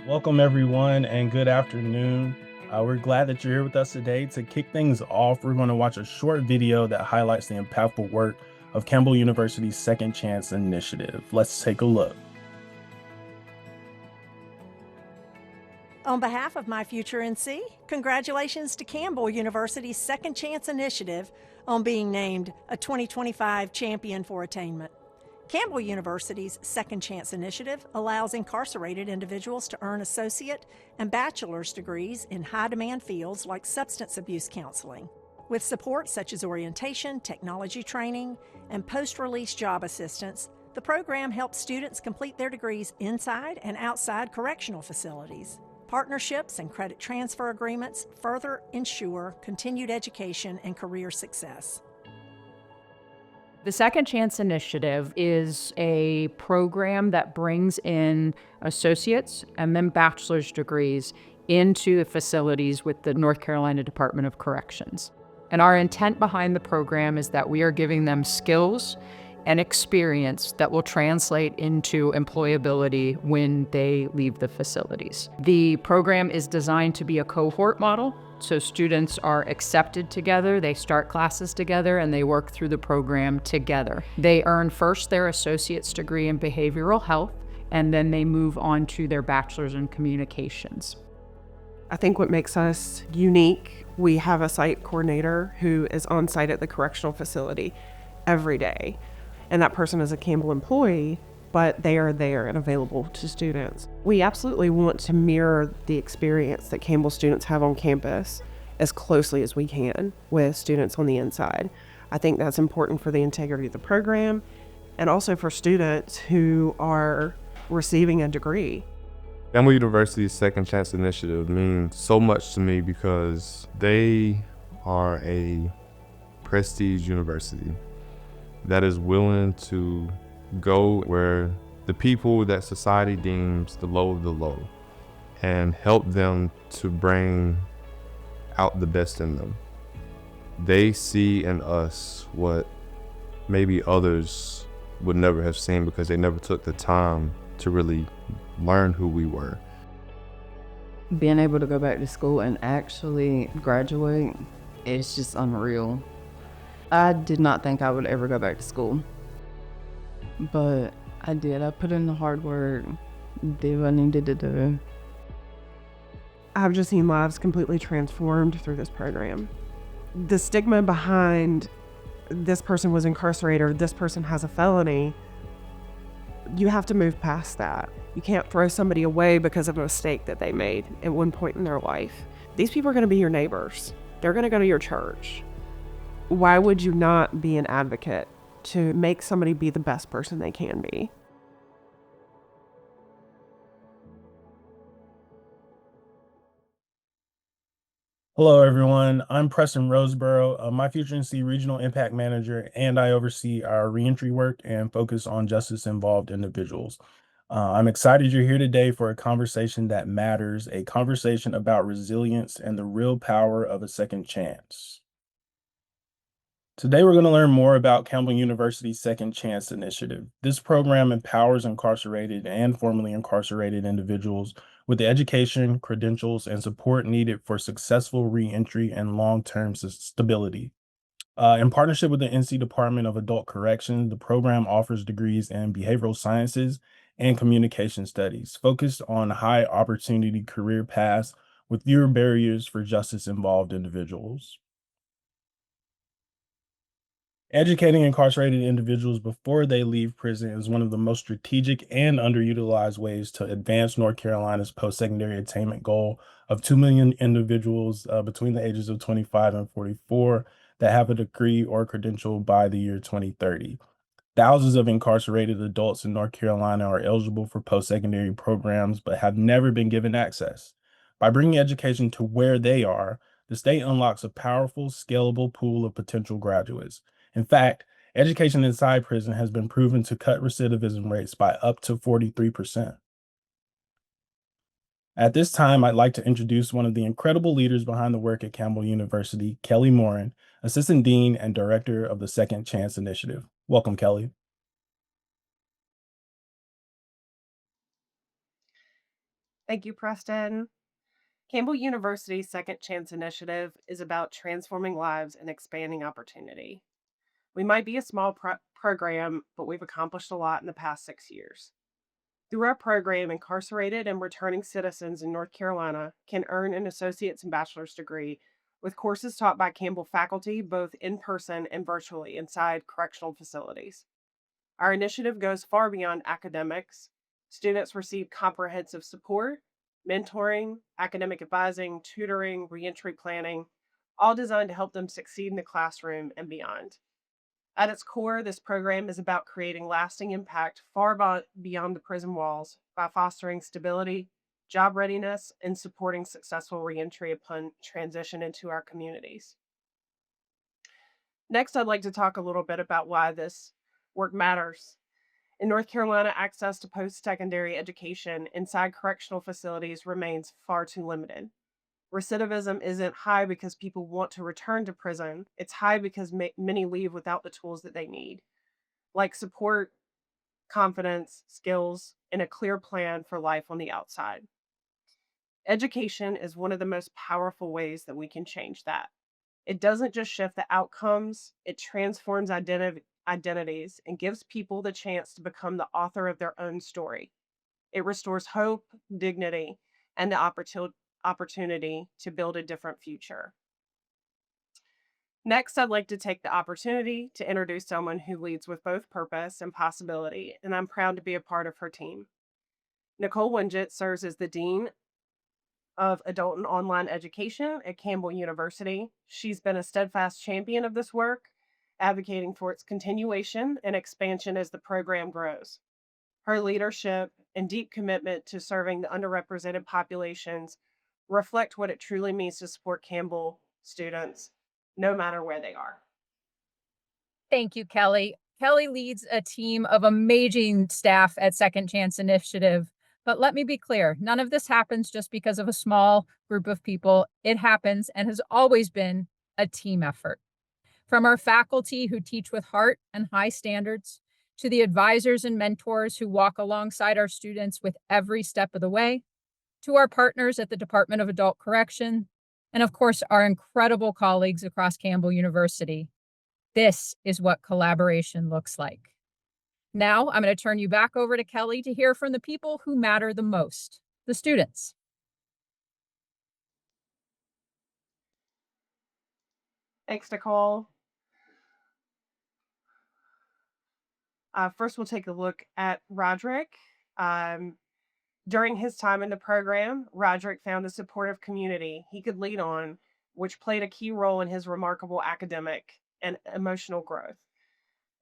Welcome, everyone, and good afternoon. We're glad that you're here with us today. To kick things off, we're going to watch a short video that highlights the impactful work of Campbell University's Second Chance Initiative. Let's take a look. On behalf of My Future NC, congratulations to Campbell University's Second Chance Initiative on being named a 2025 Champion for Attainment. Campbell University's Second Chance Initiative allows incarcerated individuals to earn associate and bachelor's degrees in high-demand fields like substance abuse counseling. With support such as orientation, technology training, and post-release job assistance, the program helps students complete their degrees inside and outside correctional facilities. Partnerships and credit transfer agreements further ensure continued education and career success. The Second Chance Initiative is a program that brings in associates and then bachelor's degrees into the facilities with the North Carolina Department of Corrections. And our intent behind the program is that we are giving them skills and experience that will translate into employability when they leave the facilities. The program is designed to be a cohort model, so students are accepted together, they start classes together, and they work through the program together. They earn first their associate's degree in behavioral health, and then they move on to their bachelor's in communications. I think what makes us unique, we have a site coordinator who is on site at the correctional facility every day. And that person is a Campbell employee, but they are there and available to students. We absolutely want to mirror the experience that Campbell students have on campus as closely as we can with students on the inside. I think that's important for the integrity of the program and also for students who are receiving a degree. Campbell University's Second Chance Initiative means so much to me because they are a prestige university that is willing to go where the people that society deems the low of the low and help them to bring out the best in them. They see in us what maybe others would never have seen because they never took the time to really learn who we were. Being able to go back to school and actually graduate, it's just unreal. I did not think I would ever go back to school, but I did. I put in the hard work, did what I needed to do. I've just seen lives completely transformed through this program. The stigma behind this person was incarcerated or this person has a felony, you have to move past that. You can't throw somebody away because of a mistake that they made at one point in their life. These people are going to be your neighbors. They're going to go to your church. Why would you not be an advocate to make somebody be the best person they can be? Hello, everyone. I'm Preston Roseborough, My Future NC Regional Impact Manager, and I oversee our reentry work and focus on justice-involved individuals. I'm excited you're here today for a conversation that matters, a conversation about resilience and the real power of a second chance. Today, we're going to learn more about Campbell University's Second Chance Initiative. This program empowers incarcerated and formerly incarcerated individuals with the education, credentials, and support needed for successful reentry and long-term stability. In partnership with the NC Department of Adult Corrections, the program offers degrees in behavioral sciences and communication studies, focused on high-opportunity career paths with fewer barriers for justice-involved individuals. Educating incarcerated individuals before they leave prison is one of the most strategic and underutilized ways to advance North Carolina's post-secondary attainment goal of 2 million individuals between the ages of 25 and 44 that have a degree or credential by the year 2030. Thousands of incarcerated adults in North Carolina are eligible for post-secondary programs but have never been given access. By bringing education to where they are, the state unlocks a powerful, scalable pool of potential graduates. In fact, education inside prison has been proven to cut recidivism rates by up to 43%. At this time, I'd like to introduce one of the incredible leaders behind the work at Campbell University, Kelly Morin, Assistant Dean and Director of the Second Chance Initiative. Welcome, Kelly. Thank you, Preston. Campbell University's Second Chance Initiative is about transforming lives and expanding opportunity. We might be a small program, but we've accomplished a lot in the past 6 years. Through our program, incarcerated and returning citizens in North Carolina can earn an associate's and bachelor's degree with courses taught by Campbell faculty both in person and virtually inside correctional facilities. Our initiative goes far beyond academics. Students receive comprehensive support, mentoring, academic advising, tutoring, reentry planning, all designed to help them succeed in the classroom and beyond. At its core, this program is about creating lasting impact far beyond the prison walls by fostering stability, job readiness, and supporting successful reentry upon transition into our communities. Next, I'd like to talk a little bit about why this work matters. In North Carolina, access to post secondary education inside correctional facilities remains far too limited. Recidivism isn't high because people want to return to prison, it's high because many leave without the tools that they need, like support, confidence, skills, and a clear plan for life on the outside. Education is one of the most powerful ways that we can change that. It doesn't just shift the outcomes, it transforms identities and gives people the chance to become the author of their own story. It restores hope, dignity, and the opportunity to build a different future. Next, I'd like to take the opportunity to introduce someone who leads with both purpose and possibility, and I'm proud to be a part of her team. Nicole Winget serves as the Dean of Adult and Online Education at Campbell University. She's been a steadfast champion of this work, advocating for its continuation and expansion as the program grows. Her leadership and deep commitment to serving the underrepresented populations reflect what it truly means to support Campbell students, no matter where they are. Thank you, Kelly. Kelly leads a team of amazing staff at Second Chance Initiative. But let me be clear, none of this happens just because of a small group of people. It happens and has always been a team effort. From our faculty who teach with heart and high standards, to the advisors and mentors who walk alongside our students with every step of the way, to our partners at the Department of Adult Correction, and of course, our incredible colleagues across Campbell University. This is what collaboration looks like. Now, I'm going to turn you back over to Kelly to hear from the people who matter the most, the students. Thanks, Nicole. First, we'll take a look at Roderick. During his time in the program, Roderick found a supportive community he could lean on, which played a key role in his remarkable academic and emotional growth.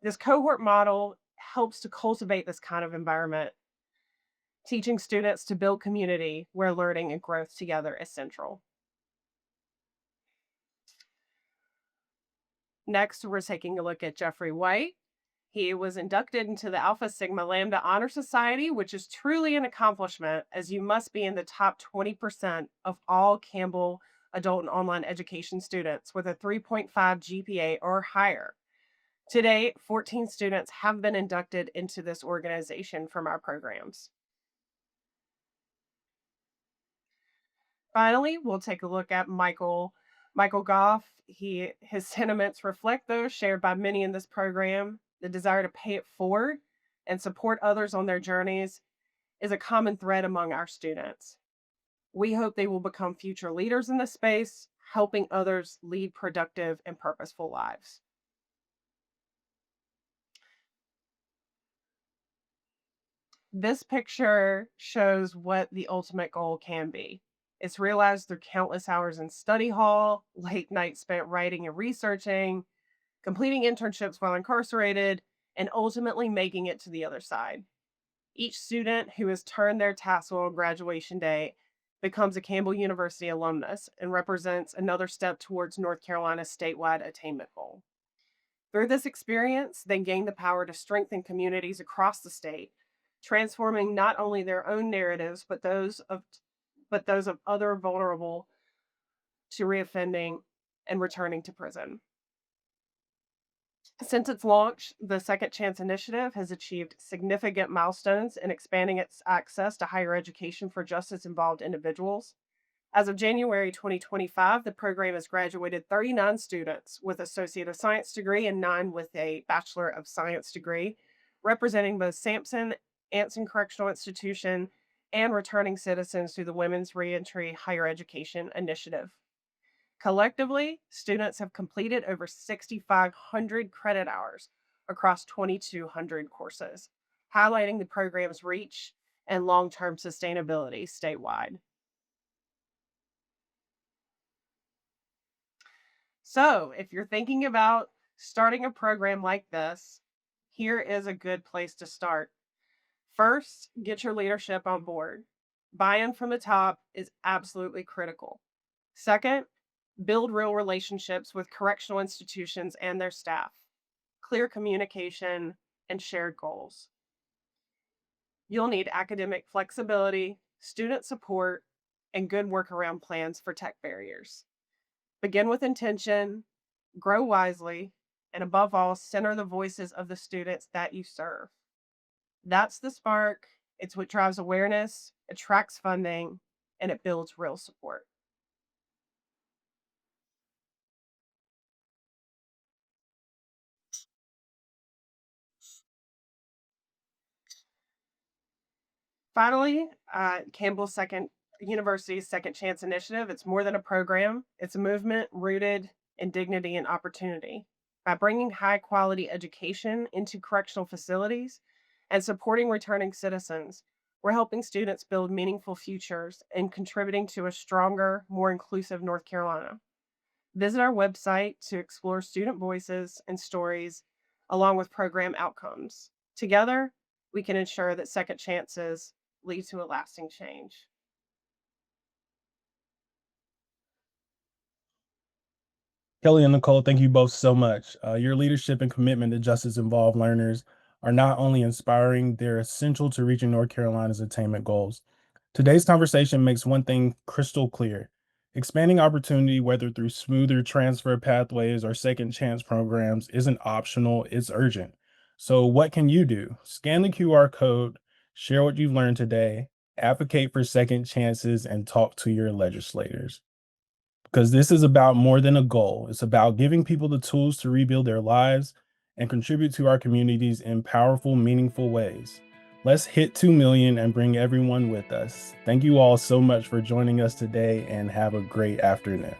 This cohort model helps to cultivate this kind of environment, teaching students to build community where learning and growth together is central. Next, we're taking a look at Jeffrey White. He was inducted into the Alpha Sigma Lambda Honor Society, which is truly an accomplishment, as you must be in the top 20% of all Campbell adult and online education students with a 3.5 GPA or higher. Today, 14 students have been inducted into this organization from our programs. Finally, we'll take a look at Michael Goff. His sentiments reflect those shared by many in this program. The desire to pay it forward and support others on their journeys is a common thread among our students. We hope they will become future leaders in this space, helping others lead productive and purposeful lives. This picture shows what the ultimate goal can be. It's realized through countless hours in study hall, late nights spent writing and researching, completing internships while incarcerated, and ultimately making it to the other side. Each student who has turned their tassel on graduation day becomes a Campbell University alumnus and represents another step towards North Carolina's statewide attainment goal. Through this experience, they gain the power to strengthen communities across the state, transforming not only their own narratives, but those of other vulnerable to reoffending and returning to prison. Since its launch, the Second Chance Initiative has achieved significant milestones in expanding its access to higher education for justice involved individuals. As of January 2025, the program has graduated 39 students with Associate of Science degree and 9 with a Bachelor of Science degree, representing both Sampson, Anson Correctional Institution, and returning citizens through the Women's Reentry Higher Education Initiative. Collectively, students have completed over 6,500 credit hours across 2,200 courses, highlighting the program's reach and long term sustainability statewide. So, if you're thinking about starting a program like this, here is a good place to start. First, get your leadership on board. Buy in from the top is absolutely critical. Second, build real relationships with correctional institutions and their staff, clear communication, and shared goals. You'll need academic flexibility, student support, and good workaround plans for tech barriers. Begin with intention, grow wisely, and above all, center the voices of the students that you serve. That's the spark. It's what drives awareness, attracts funding, and it builds real support. Finally, Campbell's second University's Second Chance Initiative. It's more than a program. It's a movement rooted in dignity and opportunity. By bringing high quality education into correctional facilities and supporting returning citizens, we're helping students build meaningful futures and contributing to a stronger, more inclusive North Carolina. Visit our website to explore student voices and stories along with program outcomes. Together, we can ensure that second chances lead to a lasting change. Kelly and Nicole, thank you both so much. Your leadership and commitment to justice involved learners are not only inspiring, they're essential to reaching North Carolina's attainment goals. Today's conversation makes one thing crystal clear. Expanding opportunity, whether through smoother transfer pathways or second chance programs, isn't optional, it's urgent. So, what can you do? Scan the QR code, share what you've learned today, advocate for second chances, and talk to your legislators because this is about more than a goal. It's about giving people the tools to rebuild their lives and contribute to our communities in powerful, meaningful ways. Let's hit 2 million and bring everyone with us. Thank you all so much for joining us today and have a great afternoon.